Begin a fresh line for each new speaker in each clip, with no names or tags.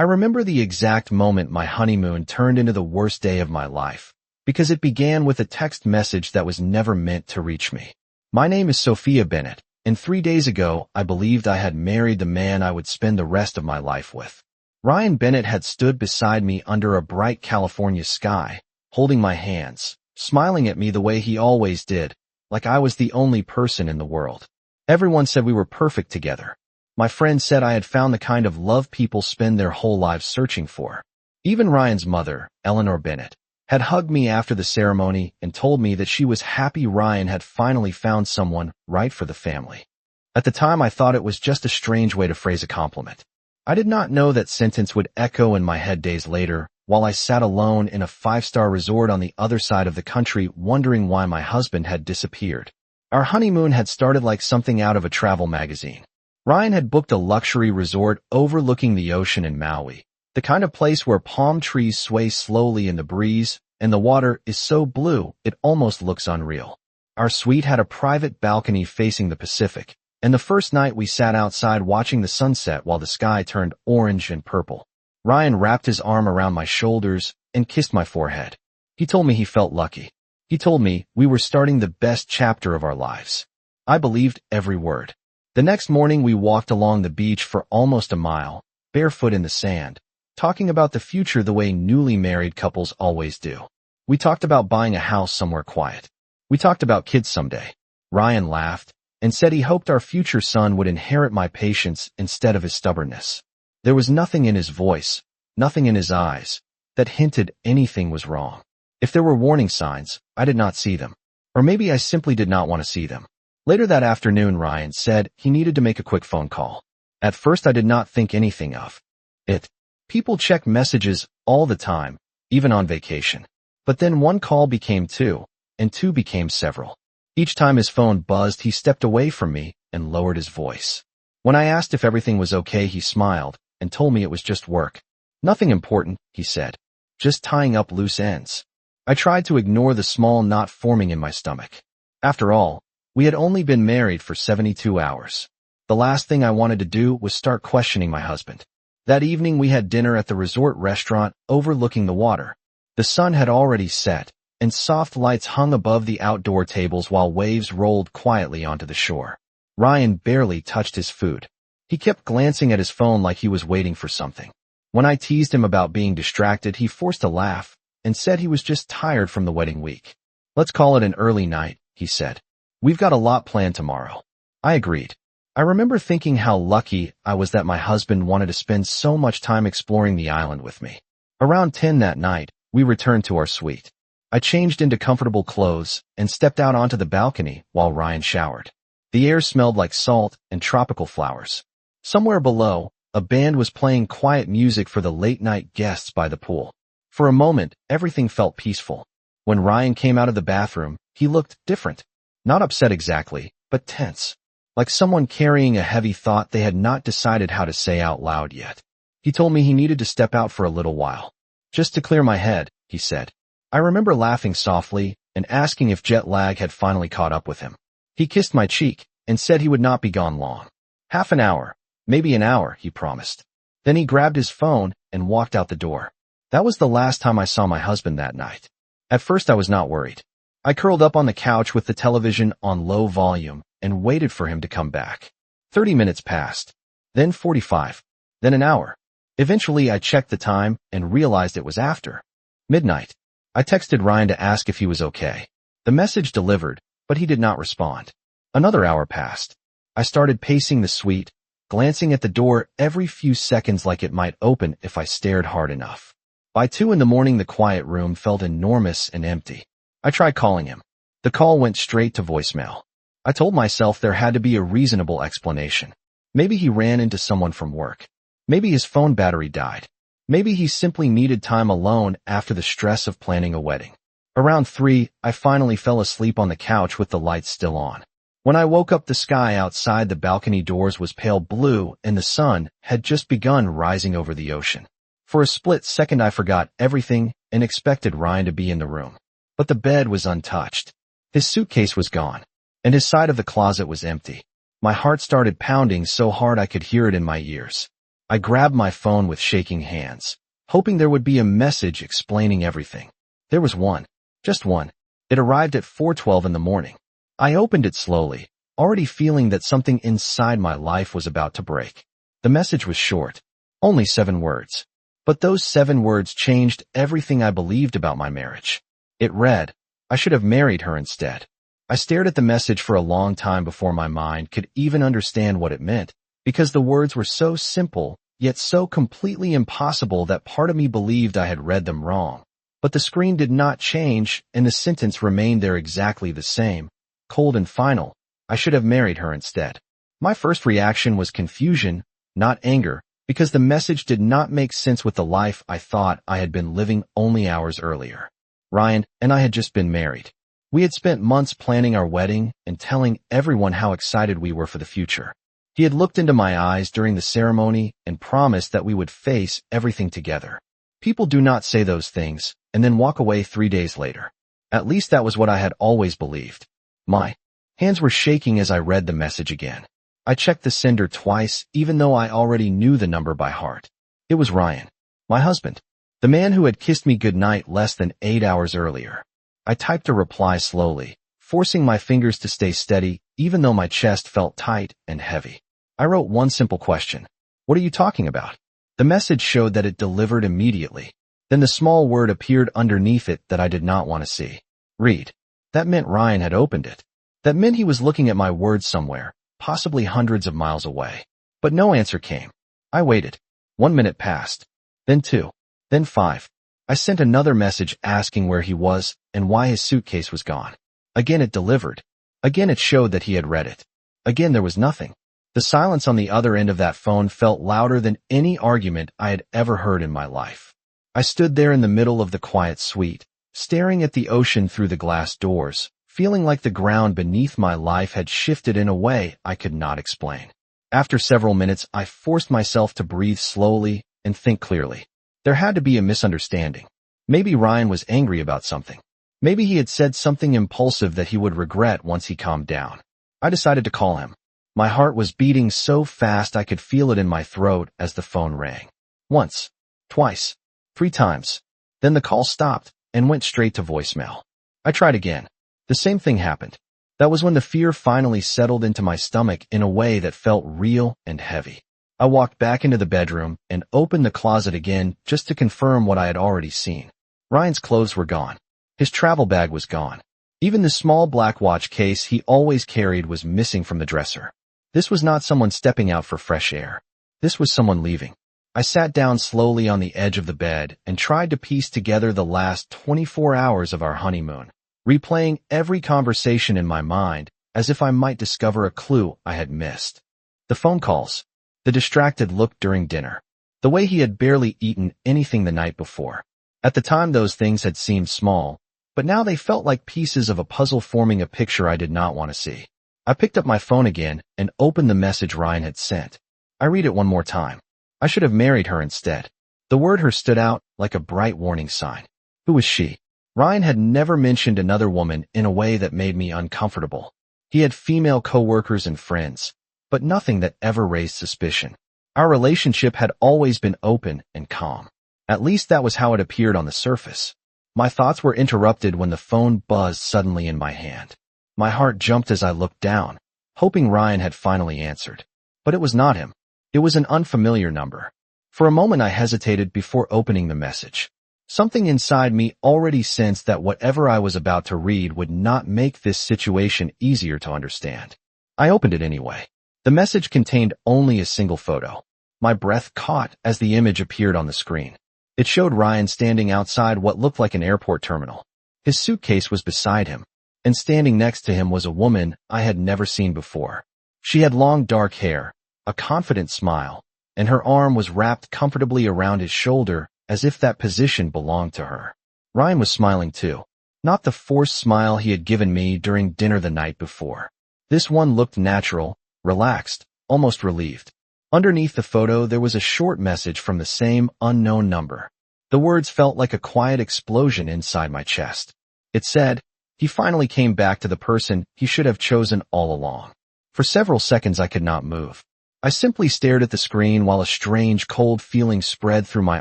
I remember the exact moment my honeymoon turned into the worst day of my life, because it began with a text message that was never meant to reach me. My name is Sophia Bennett, and 3 days ago I believed I had married the man I would spend the rest of my life with. Ryan Bennett had stood beside me under a bright California sky, holding my hands, smiling at me the way he always did, like I was the only person in the world. Everyone said we were perfect together. My friend said I had found the kind of love people spend their whole lives searching for. Even Ryan's mother, Eleanor Bennett, had hugged me after the ceremony and told me that she was happy Ryan had finally found someone right for the family. At the time, I thought it was just a strange way to phrase a compliment. I did not know that sentence would echo in my head days later, while I sat alone in a 5-star resort on the other side of the country wondering why my husband had disappeared. Our honeymoon had started like something out of a travel magazine. Ryan had booked a luxury resort overlooking the ocean in Maui, the kind of place where palm trees sway slowly in the breeze, and the water is so blue it almost looks unreal. Our suite had a private balcony facing the Pacific, and the first night we sat outside watching the sunset while the sky turned orange and purple. Ryan wrapped his arm around my shoulders and kissed my forehead. He told me he felt lucky. He told me we were starting the best chapter of our lives. I believed every word. The next morning we walked along the beach for almost a mile, barefoot in the sand, talking about the future the way newly married couples always do. We talked about buying a house somewhere quiet. We talked about kids someday. Ryan laughed and said he hoped our future son would inherit my patience instead of his stubbornness. There was nothing in his voice, nothing in his eyes, that hinted anything was wrong. If there were warning signs, I did not see them. Or maybe I simply did not want to see them. Later that afternoon, Ryan said he needed to make a quick phone call. At first, I did not think anything of it. People check messages all the time, even on vacation. But then one call became two, and two became several. Each time his phone buzzed, he stepped away from me and lowered his voice. When I asked if everything was okay, he smiled and told me it was just work. Nothing important, he said. Just tying up loose ends. I tried to ignore the small knot forming in my stomach. After all, we had only been married for 72 hours. The last thing I wanted to do was start questioning my husband. That evening we had dinner at the resort restaurant overlooking the water. The sun had already set, and soft lights hung above the outdoor tables while waves rolled quietly onto the shore. Ryan barely touched his food. He kept glancing at his phone like he was waiting for something. When I teased him about being distracted, he forced a laugh and said he was just tired from the wedding week. Let's call it an early night, he said. We've got a lot planned tomorrow. I agreed. I remember thinking how lucky I was that my husband wanted to spend so much time exploring the island with me. Around 10 that night, we returned to our suite. I changed into comfortable clothes and stepped out onto the balcony while Ryan showered. The air smelled like salt and tropical flowers. Somewhere below, a band was playing quiet music for the late-night guests by the pool. For a moment, everything felt peaceful. When Ryan came out of the bathroom, he looked different. Not upset exactly, but tense. Like someone carrying a heavy thought they had not decided how to say out loud yet. He told me he needed to step out for a little while. Just to clear my head, he said. I remember laughing softly and asking if jet lag had finally caught up with him. He kissed my cheek and said he would not be gone long. Half an hour, maybe an hour, he promised. Then he grabbed his phone and walked out the door. That was the last time I saw my husband that night. At first I was not worried. I curled up on the couch with the television on low volume and waited for him to come back. 30 minutes passed, then 45, then an hour. Eventually I checked the time and realized it was after midnight. I texted Ryan to ask if he was okay. The message delivered, but he did not respond. Another hour passed. I started pacing the suite, glancing at the door every few seconds like it might open if I stared hard enough. By 2 in the morning, the quiet room felt enormous and empty. I tried calling him. The call went straight to voicemail. I told myself there had to be a reasonable explanation. Maybe he ran into someone from work. Maybe his phone battery died. Maybe he simply needed time alone after the stress of planning a wedding. Around 3, I finally fell asleep on the couch with the lights still on. When I woke up, the sky outside the balcony doors was pale blue and the sun had just begun rising over the ocean. For a split second I forgot everything and expected Ryan to be in the room. But the bed was untouched. His suitcase was gone, and his side of the closet was empty. My heart started pounding so hard I could hear it in my ears. I grabbed my phone with shaking hands, hoping there would be a message explaining everything. There was one. Just one. It arrived at 4:12 in the morning. I opened it slowly, already feeling that something inside my life was about to break. The message was short. Only 7 words. But those 7 words changed everything I believed about my marriage. It read, "I should have married her instead." I stared at the message for a long time before my mind could even understand what it meant, because the words were so simple, yet so completely impossible that part of me believed I had read them wrong. But the screen did not change, and the sentence remained there exactly the same, cold and final. I should have married her instead. My first reaction was confusion, not anger, because the message did not make sense with the life I thought I had been living only hours earlier. Ryan and I had just been married. We had spent months planning our wedding and telling everyone how excited we were for the future. He had looked into my eyes during the ceremony and promised that we would face everything together. People do not say those things and then walk away 3 days later. At least that was what I had always believed. My hands were shaking as I read the message again. I checked the sender twice, even though I already knew the number by heart. It was Ryan, my husband, the man who had kissed me goodnight less than 8 hours earlier. I typed a reply slowly, forcing my fingers to stay steady, even though my chest felt tight and heavy. I wrote one simple question. What are you talking about? The message showed that it delivered immediately. Then the small word appeared underneath it that I did not want to see. Read. That meant Ryan had opened it. That meant he was looking at my words somewhere, possibly hundreds of miles away. But no answer came. I waited. 1 minute passed. Then 2. Then 5. I sent another message asking where he was and why his suitcase was gone. Again it delivered. Again it showed that he had read it. Again there was nothing. The silence on the other end of that phone felt louder than any argument I had ever heard in my life. I stood there in the middle of the quiet suite, staring at the ocean through the glass doors, feeling like the ground beneath my life had shifted in a way I could not explain. After several minutes, I forced myself to breathe slowly and think clearly. There had to be a misunderstanding. Maybe Ryan was angry about something. Maybe he had said something impulsive that he would regret once he calmed down. I decided to call him. My heart was beating so fast I could feel it in my throat as the phone rang. Once, twice, 3 times. Then the call stopped and went straight to voicemail. I tried again. The same thing happened. That was when the fear finally settled into my stomach in a way that felt real and heavy. I walked back into the bedroom and opened the closet again just to confirm what I had already seen. Ryan's clothes were gone. His travel bag was gone. Even the small black watch case he always carried was missing from the dresser. This was not someone stepping out for fresh air. This was someone leaving. I sat down slowly on the edge of the bed and tried to piece together the last 24 hours of our honeymoon, replaying every conversation in my mind as if I might discover a clue I had missed. The phone calls. The distracted look during dinner. The way he had barely eaten anything the night before. At the time those things had seemed small, but now they felt like pieces of a puzzle forming a picture I did not want to see. I picked up my phone again and opened the message Ryan had sent. I read it one more time. I should have married her instead. The word her stood out like a bright warning sign. Who was she? Ryan had never mentioned another woman in a way that made me uncomfortable. He had female coworkers and friends, but nothing that ever raised suspicion. Our relationship had always been open and calm. At least that was how it appeared on the surface. My thoughts were interrupted when the phone buzzed suddenly in my hand. My heart jumped as I looked down, hoping Ryan had finally answered. But it was not him. It was an unfamiliar number. For a moment I hesitated before opening the message. Something inside me already sensed that whatever I was about to read would not make this situation easier to understand. I opened it anyway. The message contained only a single photo. My breath caught as the image appeared on the screen. It showed Ryan standing outside what looked like an airport terminal. His suitcase was beside him, and standing next to him was a woman I had never seen before. She had long dark hair, a confident smile, and her arm was wrapped comfortably around his shoulder as if that position belonged to her. Ryan was smiling too, not the forced smile he had given me during dinner the night before. This one looked natural, relaxed, almost relieved. Underneath the photo there was a short message from the same unknown number. The words felt like a quiet explosion inside my chest. It said, "He finally came back to the person he should have chosen all along." For several seconds I could not move. I simply stared at the screen while a strange, cold feeling spread through my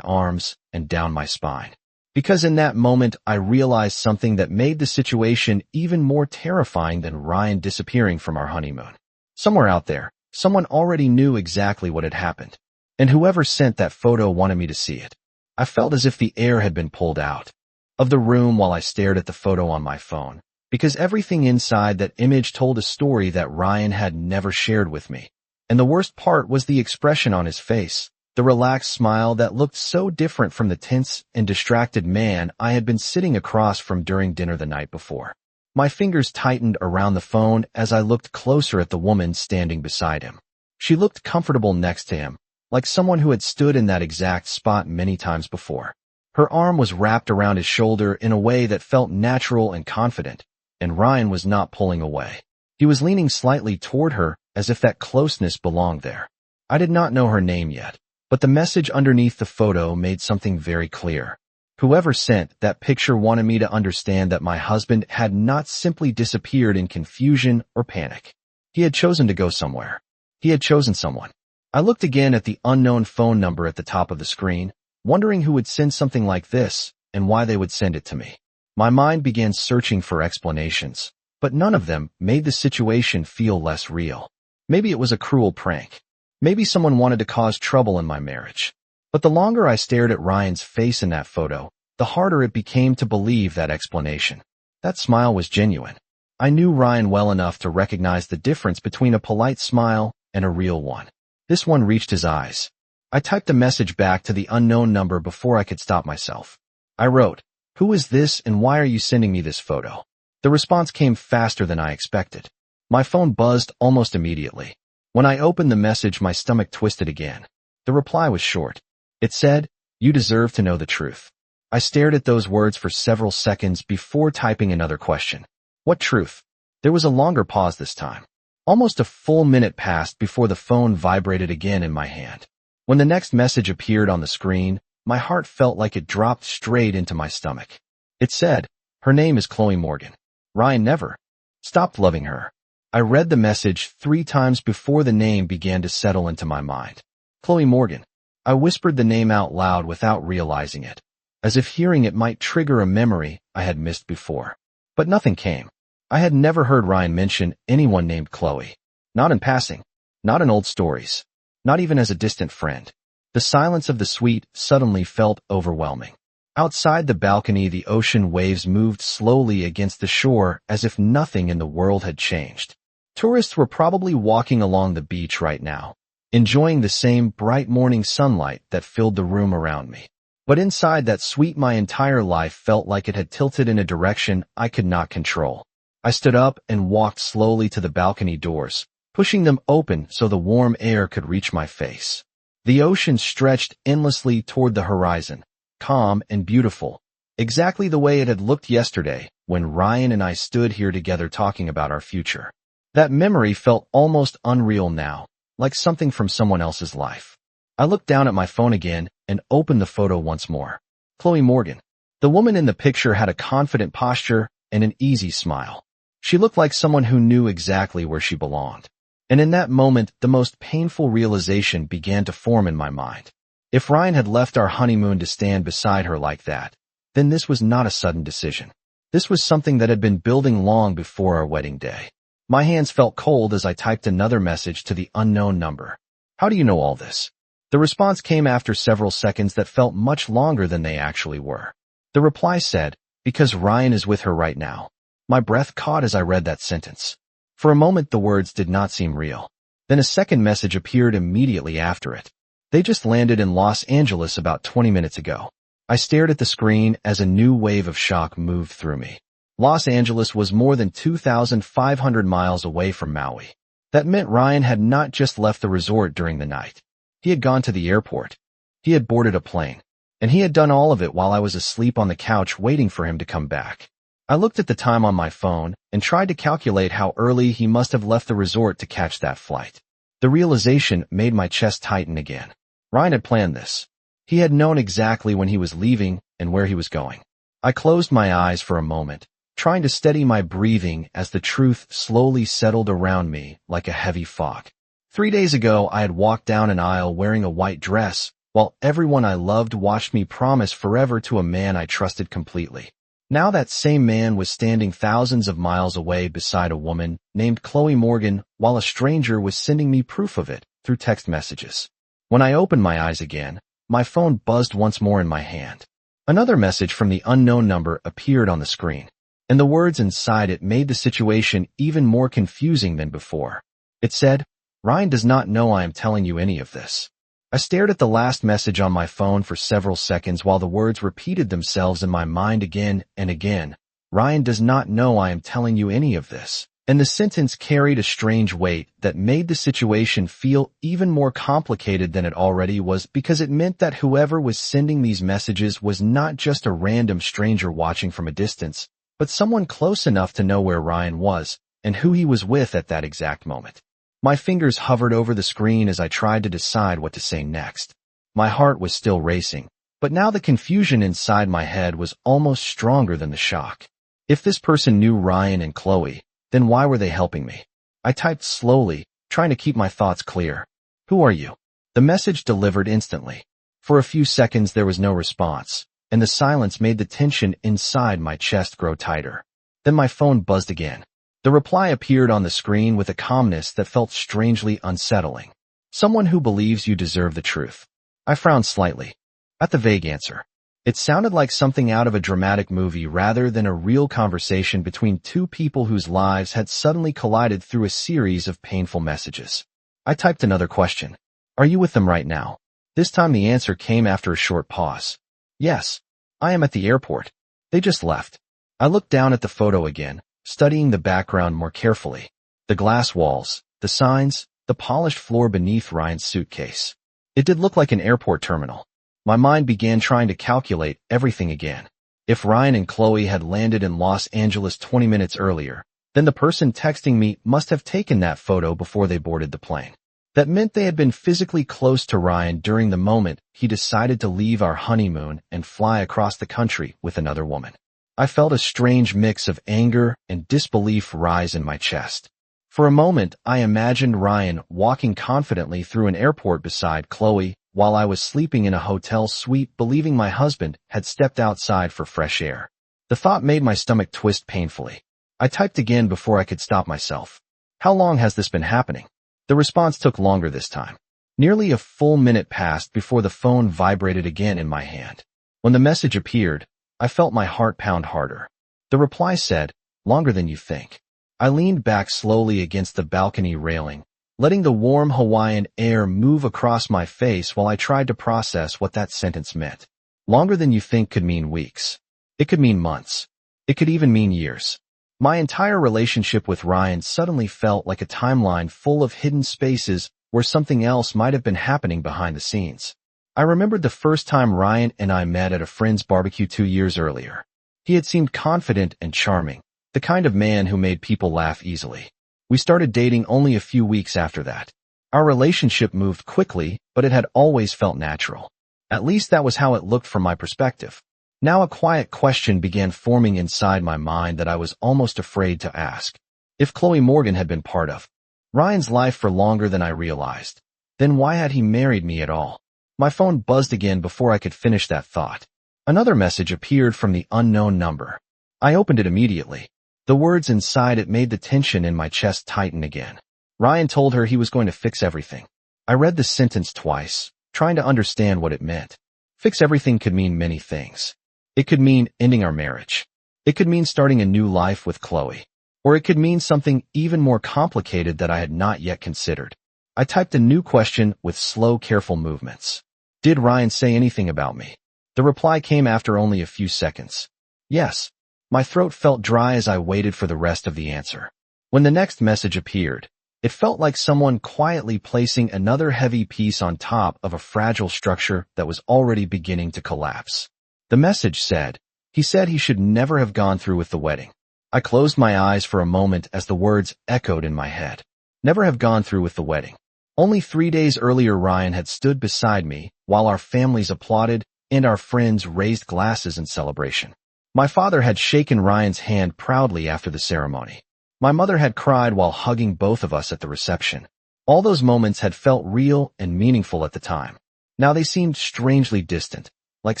arms and down my spine. Because in that moment, I realized something that made the situation even more terrifying than Ryan disappearing from our honeymoon. Somewhere out there, someone already knew exactly what had happened. And whoever sent that photo wanted me to see it. I felt as if the air had been pulled out of the room while I stared at the photo on my phone, because everything inside that image told a story that Ryan had never shared with me. And the worst part was the expression on his face, the relaxed smile that looked so different from the tense and distracted man I had been sitting across from during dinner the night before. My fingers tightened around the phone as I looked closer at the woman standing beside him. She looked comfortable next to him, like someone who had stood in that exact spot many times before. Her arm was wrapped around his shoulder in a way that felt natural and confident, and Ryan was not pulling away. He was leaning slightly toward her, as if that closeness belonged there. I did not know her name yet, but the message underneath the photo made something very clear. Whoever sent that picture wanted me to understand that my husband had not simply disappeared in confusion or panic. He had chosen to go somewhere. He had chosen someone. I looked again at the unknown phone number at the top of the screen, wondering who would send something like this and why they would send it to me. My mind began searching for explanations, but none of them made the situation feel less real. Maybe it was a cruel prank. Maybe someone wanted to cause trouble in my marriage. But the longer I stared at Ryan's face in that photo, the harder it became to believe that explanation. That smile was genuine. I knew Ryan well enough to recognize the difference between a polite smile and a real one. This one reached his eyes. I typed a message back to the unknown number before I could stop myself. I wrote, "Who is this and why are you sending me this photo?" The response came faster than I expected. My phone buzzed almost immediately. When I opened the message, my stomach twisted again. The reply was short. It said, "You deserve to know the truth." I stared at those words for several seconds before typing another question. What truth? There was a longer pause this time. Almost a full minute passed before the phone vibrated again in my hand. When the next message appeared on the screen, my heart felt like it dropped straight into my stomach. It said, "Her name is Chloe Morgan. Ryan never stopped loving her." I read the message 3 times before the name began to settle into my mind. Chloe Morgan. I whispered the name out loud without realizing it, as if hearing it might trigger a memory I had missed before. But nothing came. I had never heard Ryan mention anyone named Chloe. Not in passing. Not in old stories. Not even as a distant friend. The silence of the suite suddenly felt overwhelming. Outside the balcony, the ocean waves moved slowly against the shore as if nothing in the world had changed. Tourists were probably walking along the beach right now, enjoying the same bright morning sunlight that filled the room around me. But inside that suite, my entire life felt like it had tilted in a direction I could not control. I stood up and walked slowly to the balcony doors, pushing them open so the warm air could reach my face. The ocean stretched endlessly toward the horizon, calm and beautiful, exactly the way it had looked yesterday when Ryan and I stood here together talking about our future. That memory felt almost unreal now, like something from someone else's life. I looked down at my phone again and opened the photo once more. Chloe Morgan. The woman in the picture had a confident posture and an easy smile. She looked like someone who knew exactly where she belonged. And in that moment, the most painful realization began to form in my mind. If Ryan had left our honeymoon to stand beside her like that, then this was not a sudden decision. This was something that had been building long before our wedding day. My hands felt cold as I typed another message to the unknown number. "How do you know all this?" The response came after several seconds that felt much longer than they actually were. The reply said, "Because Ryan is with her right now." My breath caught as I read that sentence. For a moment, the words did not seem real. Then a second message appeared immediately after it. "They just landed in Los Angeles about 20 minutes ago." I stared at the screen as a new wave of shock moved through me. Los Angeles was more than 2,500 miles away from Maui. That meant Ryan had not just left the resort during the night. He had gone to the airport. He had boarded a plane. And he had done all of it while I was asleep on the couch waiting for him to come back. I looked at the time on my phone and tried to calculate how early he must have left the resort to catch that flight. The realization made my chest tighten again. Ryan had planned this. He had known exactly when he was leaving and where he was going. I closed my eyes for a moment, trying to steady my breathing as the truth slowly settled around me like a heavy fog. 3 days ago, I had walked down an aisle wearing a white dress, while everyone I loved watched me promise forever to a man I trusted completely. Now that same man was standing thousands of miles away beside a woman named Chloe Morgan, while a stranger was sending me proof of it through text messages. When I opened my eyes again, my phone buzzed once more in my hand. Another message from the unknown number appeared on the screen, and the words inside it made the situation even more confusing than before. It said, "Ryan does not know I am telling you any of this." I stared at the last message on my phone for several seconds while the words repeated themselves in my mind again and again. "Ryan does not know I am telling you any of this." And the sentence carried a strange weight that made the situation feel even more complicated than it already was, because it meant that whoever was sending these messages was not just a random stranger watching from a distance, but someone close enough to know where Ryan was and who he was with at that exact moment. My fingers hovered over the screen as I tried to decide what to say next. My heart was still racing, but now the confusion inside my head was almost stronger than the shock. If this person knew Ryan and Chloe, then why were they helping me? I typed slowly, trying to keep my thoughts clear. "Who are you?" The message delivered instantly. For a few seconds there was no response, and the silence made the tension inside my chest grow tighter. Then my phone buzzed again. The reply appeared on the screen with a calmness that felt strangely unsettling. "Someone who believes you deserve the truth." I frowned slightly at the vague answer. It sounded like something out of a dramatic movie rather than a real conversation between two people whose lives had suddenly collided through a series of painful messages. I typed another question. "Are you with them right now?" This time the answer came after a short pause. "Yes, I am at the airport. They just left." I looked down at the photo again, studying the background more carefully. The glass walls, the signs, the polished floor beneath Ryan's suitcase. It did look like an airport terminal. My mind began trying to calculate everything again. If Ryan and Chloe had landed in Los Angeles 20 minutes earlier, then the person texting me must have taken that photo before they boarded the plane. That meant they had been physically close to Ryan during the moment he decided to leave our honeymoon and fly across the country with another woman. I felt a strange mix of anger and disbelief rise in my chest. For a moment, I imagined Ryan walking confidently through an airport beside Chloe, while I was sleeping in a hotel suite, believing my husband had stepped outside for fresh air. The thought made my stomach twist painfully. I typed again before I could stop myself. "How long has this been happening?" The response took longer this time. Nearly a full minute passed before the phone vibrated again in my hand. When the message appeared, I felt my heart pound harder. The reply said, "Longer than you think." I leaned back slowly against the balcony railing, letting the warm Hawaiian air move across my face while I tried to process what that sentence meant. Longer than you think could mean weeks. It could mean months. It could even mean years. My entire relationship with Ryan suddenly felt like a timeline full of hidden spaces where something else might have been happening behind the scenes. I remembered the first time Ryan and I met at a friend's barbecue 2 years earlier. He had seemed confident and charming, the kind of man who made people laugh easily. We started dating only a few weeks after that. Our relationship moved quickly, but it had always felt natural. At least that was how it looked from my perspective. Now a quiet question began forming inside my mind that I was almost afraid to ask. If Chloe Morgan had been part of Ryan's life for longer than I realized, then why had he married me at all? My phone buzzed again before I could finish that thought. Another message appeared from the unknown number. I opened it immediately. The words inside it made the tension in my chest tighten again. Ryan told her he was going to fix everything. I read the sentence twice, trying to understand what it meant. Fix everything could mean many things. It could mean ending our marriage. It could mean starting a new life with Chloe. Or it could mean something even more complicated that I had not yet considered. I typed a new question with slow, careful movements. Did Ryan say anything about me? The reply came after only a few seconds. Yes. My throat felt dry as I waited for the rest of the answer. When the next message appeared, it felt like someone quietly placing another heavy piece on top of a fragile structure that was already beginning to collapse. The message said, "He said he should never have gone through with the wedding." I closed my eyes for a moment as the words echoed in my head. Never have gone through with the wedding. Only 3 days earlier Ryan had stood beside me while our families applauded and our friends raised glasses in celebration. My father had shaken Ryan's hand proudly after the ceremony. My mother had cried while hugging both of us at the reception. All those moments had felt real and meaningful at the time. Now they seemed strangely distant, like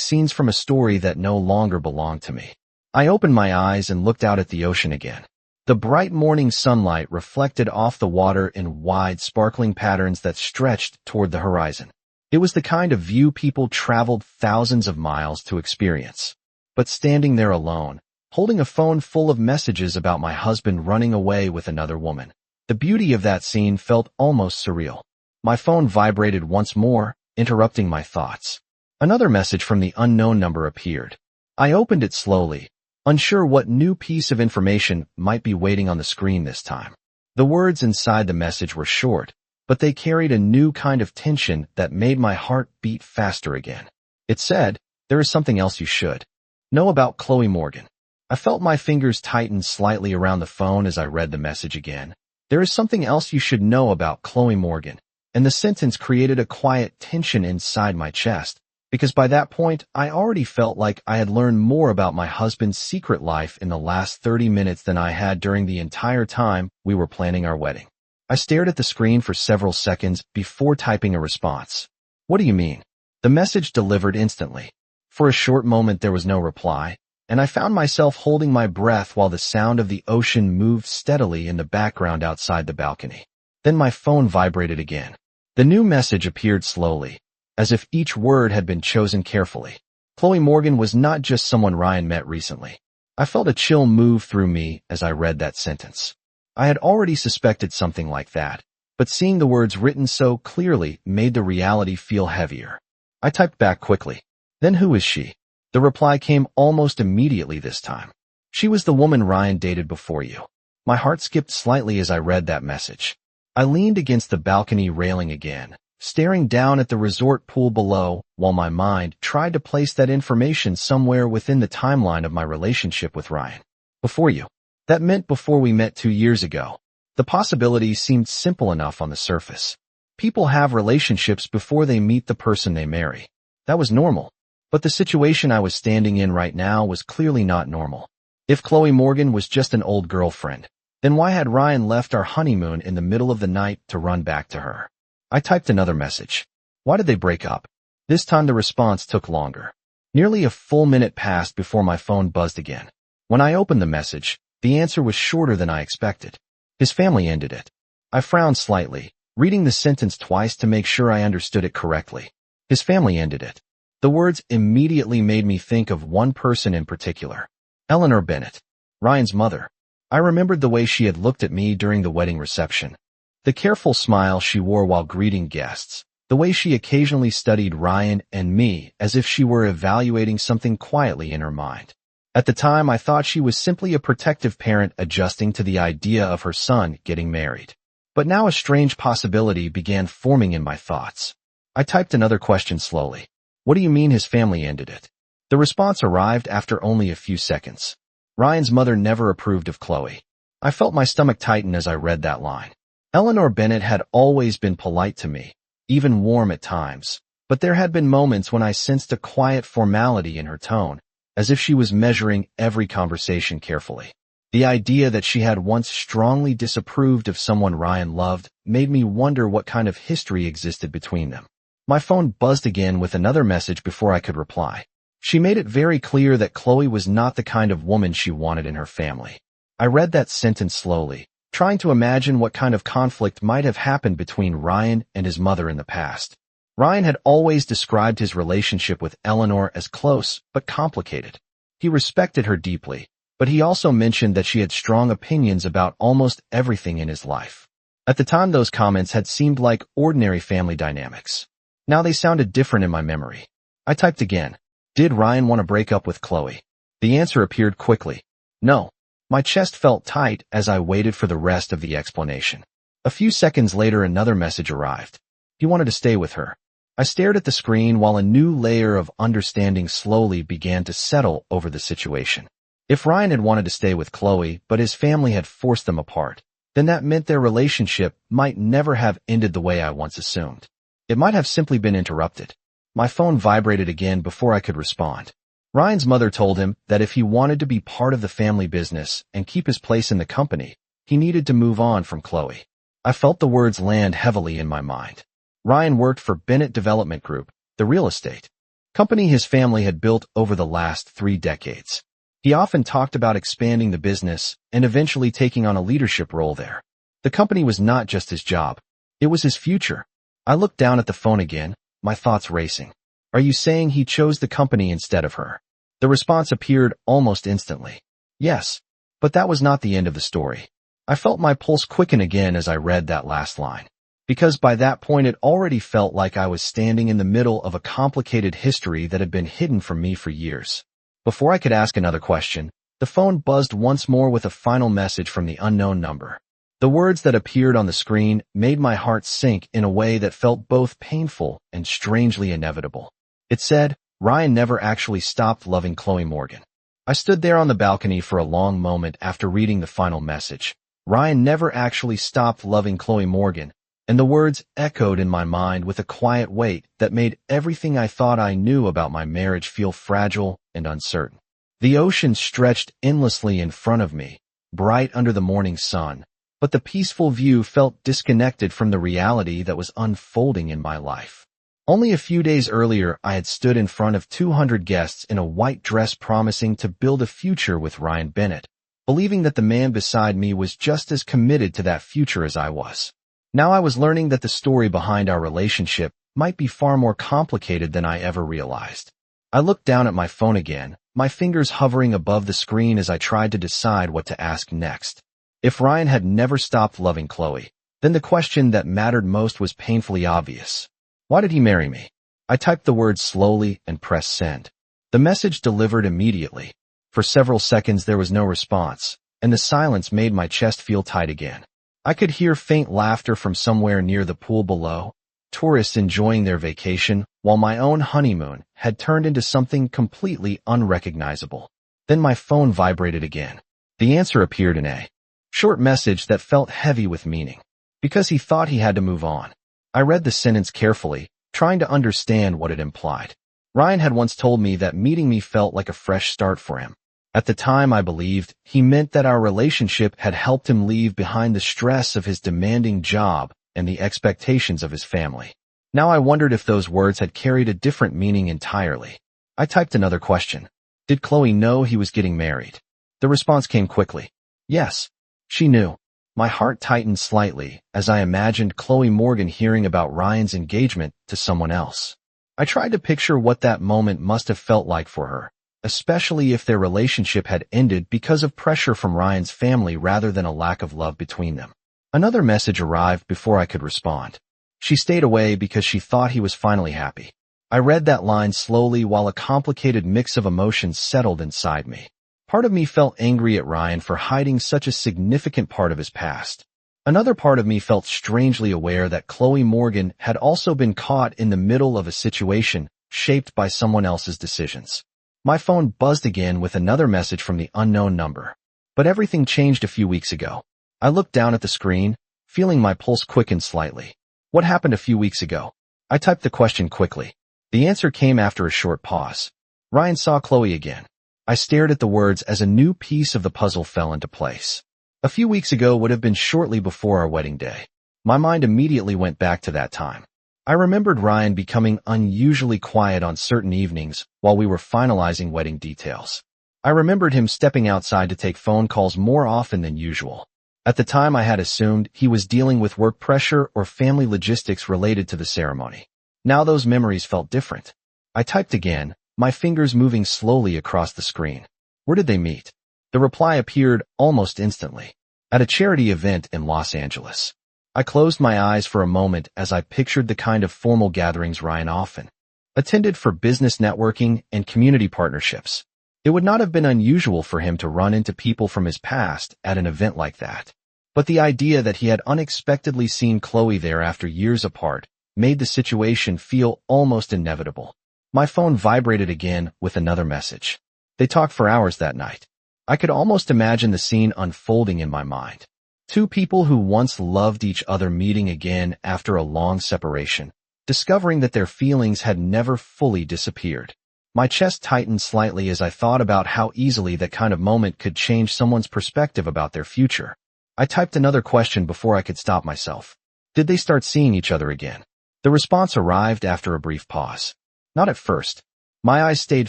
scenes from a story that no longer belonged to me. I opened my eyes and looked out at the ocean again. The bright morning sunlight reflected off the water in wide, sparkling patterns that stretched toward the horizon. It was the kind of view people traveled thousands of miles to experience. But standing there alone, holding a phone full of messages about my husband running away with another woman, the beauty of that scene felt almost surreal. My phone vibrated once more, interrupting my thoughts. Another message from the unknown number appeared. I opened it slowly, unsure what new piece of information might be waiting on the screen this time. The words inside the message were short, but they carried a new kind of tension that made my heart beat faster again. It said, "There is something else you should know about Chloe Morgan." I felt my fingers tighten slightly around the phone as I read the message again. There is something else you should know about Chloe Morgan, and the sentence created a quiet tension inside my chest, because by that point, I already felt like I had learned more about my husband's secret life in the last 30 minutes than I had during the entire time we were planning our wedding. I stared at the screen for several seconds before typing a response. "What do you mean?" The message delivered instantly. For a short moment there was no reply, and I found myself holding my breath while the sound of the ocean moved steadily in the background outside the balcony. Then my phone vibrated again. The new message appeared slowly, as if each word had been chosen carefully. Chloe Morgan was not just someone Ryan met recently. I felt a chill move through me as I read that sentence. I had already suspected something like that, but seeing the words written so clearly made the reality feel heavier. I typed back quickly. "Then who is she?" The reply came almost immediately this time. "She was the woman Ryan dated before you." My heart skipped slightly as I read that message. I leaned against the balcony railing again, staring down at the resort pool below while my mind tried to place that information somewhere within the timeline of my relationship with Ryan. Before you. That meant before we met 2 years ago. The possibility seemed simple enough on the surface. People have relationships before they meet the person they marry. That was normal. But the situation I was standing in right now was clearly not normal. If Chloe Morgan was just an old girlfriend, then why had Ryan left our honeymoon in the middle of the night to run back to her? I typed another message. Why did they break up? This time the response took longer. Nearly a full minute passed before my phone buzzed again. When I opened the message, the answer was shorter than I expected. His family ended it. I frowned slightly, reading the sentence twice to make sure I understood it correctly. His family ended it. The words immediately made me think of one person in particular. Eleanor Bennett, Ryan's mother. I remembered the way she had looked at me during the wedding reception. The careful smile she wore while greeting guests, the way she occasionally studied Ryan and me as if she were evaluating something quietly in her mind. At the time, I thought she was simply a protective parent adjusting to the idea of her son getting married. But now a strange possibility began forming in my thoughts. I typed another question slowly. What do you mean his family ended it? The response arrived after only a few seconds. Ryan's mother never approved of Chloe. I felt my stomach tighten as I read that line. Eleanor Bennett had always been polite to me, even warm at times, but there had been moments when I sensed a quiet formality in her tone, as if she was measuring every conversation carefully. The idea that she had once strongly disapproved of someone Ryan loved made me wonder what kind of history existed between them. My phone buzzed again with another message before I could reply. She made it very clear that Chloe was not the kind of woman she wanted in her family. I read that sentence slowly, trying to imagine what kind of conflict might have happened between Ryan and his mother in the past. Ryan had always described his relationship with Eleanor as close but complicated. He respected her deeply, but he also mentioned that she had strong opinions about almost everything in his life. At the time, those comments had seemed like ordinary family dynamics. Now they sounded different in my memory. I typed again. Did Ryan want to break up with Chloe? The answer appeared quickly. No. My chest felt tight as I waited for the rest of the explanation. A few seconds later, another message arrived. He wanted to stay with her. I stared at the screen while a new layer of understanding slowly began to settle over the situation. If Ryan had wanted to stay with Chloe, but his family had forced them apart, then that meant their relationship might never have ended the way I once assumed. It might have simply been interrupted. My phone vibrated again before I could respond. Ryan's mother told him that if he wanted to be part of the family business and keep his place in the company, he needed to move on from Chloe. I felt the words land heavily in my mind. Ryan worked for Bennett Development Group, the real estate company his family had built over the last 3 decades. He often talked about expanding the business and eventually taking on a leadership role there. The company was not just his job. It was his future. I looked down at the phone again, my thoughts racing. Are you saying he chose the company instead of her? The response appeared almost instantly. Yes, but that was not the end of the story. I felt my pulse quicken again as I read that last line, because by that point it already felt like I was standing in the middle of a complicated history that had been hidden from me for years. Before I could ask another question, the phone buzzed once more with a final message from the unknown number. The words that appeared on the screen made my heart sink in a way that felt both painful and strangely inevitable. It said, Ryan never actually stopped loving Chloe Morgan. I stood there on the balcony for a long moment after reading the final message. Ryan never actually stopped loving Chloe Morgan, and the words echoed in my mind with a quiet weight that made everything I thought I knew about my marriage feel fragile and uncertain. The ocean stretched endlessly in front of me, bright under the morning sun, but the peaceful view felt disconnected from the reality that was unfolding in my life. Only a few days earlier, I had stood in front of 200 guests in a white dress promising to build a future with Ryan Bennett, believing that the man beside me was just as committed to that future as I was. Now I was learning that the story behind our relationship might be far more complicated than I ever realized. I looked down at my phone again, my fingers hovering above the screen as I tried to decide what to ask next. If Ryan had never stopped loving Chloe, then the question that mattered most was painfully obvious. Why did he marry me? I typed the words slowly and pressed send. The message delivered immediately. For several seconds there was no response, and the silence made my chest feel tight again. I could hear faint laughter from somewhere near the pool below, tourists enjoying their vacation, while my own honeymoon had turned into something completely unrecognizable. Then my phone vibrated again. The answer appeared in a short message that felt heavy with meaning. Because he thought he had to move on. I read the sentence carefully, trying to understand what it implied. Ryan had once told me that meeting me felt like a fresh start for him. At the time, I believed he meant that our relationship had helped him leave behind the stress of his demanding job and the expectations of his family. Now I wondered if those words had carried a different meaning entirely. I typed another question. Did Chloe know he was getting married? The response came quickly. Yes, she knew. My heart tightened slightly as I imagined Chloe Morgan hearing about Ryan's engagement to someone else. I tried to picture what that moment must have felt like for her, especially if their relationship had ended because of pressure from Ryan's family rather than a lack of love between them. Another message arrived before I could respond. She stayed away because she thought he was finally happy. I read that line slowly while a complicated mix of emotions settled inside me. Part of me felt angry at Ryan for hiding such a significant part of his past. Another part of me felt strangely aware that Chloe Morgan had also been caught in the middle of a situation shaped by someone else's decisions. My phone buzzed again with another message from the unknown number. But everything changed a few weeks ago. I looked down at the screen, feeling my pulse quicken slightly. What happened a few weeks ago? I typed the question quickly. The answer came after a short pause. Ryan saw Chloe again. I stared at the words as a new piece of the puzzle fell into place. A few weeks ago would have been shortly before our wedding day. My mind immediately went back to that time. I remembered Ryan becoming unusually quiet on certain evenings while we were finalizing wedding details. I remembered him stepping outside to take phone calls more often than usual. At the time, I had assumed he was dealing with work pressure or family logistics related to the ceremony. Now those memories felt different. I typed again, my fingers moving slowly across the screen. Where did they meet? The reply appeared almost instantly. At a charity event in Los Angeles. I closed my eyes for a moment as I pictured the kind of formal gatherings Ryan often attended for business networking and community partnerships. It would not have been unusual for him to run into people from his past at an event like that. But the idea that he had unexpectedly seen Chloe there after years apart made the situation feel almost inevitable. My phone vibrated again with another message. They talked for hours that night. I could almost imagine the scene unfolding in my mind. Two people who once loved each other meeting again after a long separation, discovering that their feelings had never fully disappeared. My chest tightened slightly as I thought about how easily that kind of moment could change someone's perspective about their future. I typed another question before I could stop myself. Did they start seeing each other again? The response arrived after a brief pause. Not at first. My eyes stayed